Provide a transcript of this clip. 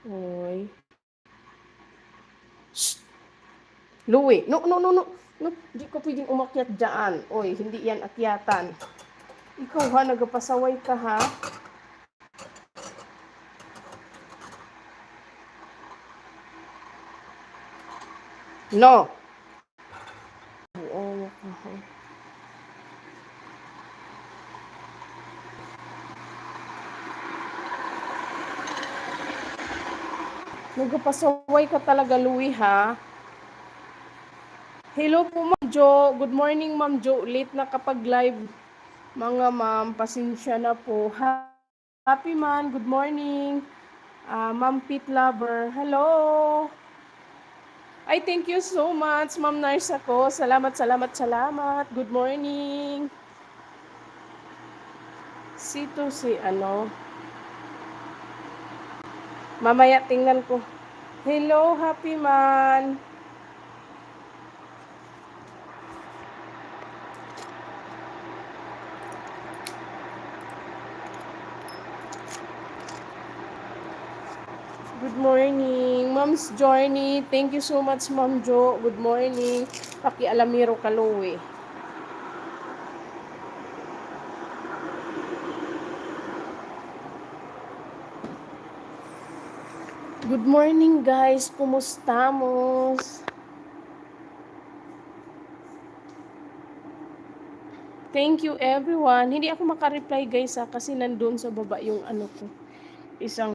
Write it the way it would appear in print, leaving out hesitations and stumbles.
Oy. Shh! Louie, no, no, no, no. No, di ko pwedeng umakyat dyan. Oy, hindi yan akyatan. Ikaw ha, nagpasaway ka ha. No. Oo, nagpasaway ka talaga, Louie ha. Hello po, Ma'am Jo. Good morning, Ma'am Jo. Late na kapag live. Mga ma'am, pasensya na po. Happy man, good morning. Ma'am Pit Lover, hello. Ay, thank you so much, Ma'am Nurse ako. Salamat, salamat, salamat. Good morning. Sito si ano. Mamaya tingnan ko. Hello, happy man. Good morning, Mom's Journey. Thank you so much, Ma'am Jo. Good morning. Pakialamiro Kalowe. Good morning, guys. Kumustamos? Thank you, everyone. Hindi ako makareply, guys, kasi nandun sa baba yung ano ko. Isang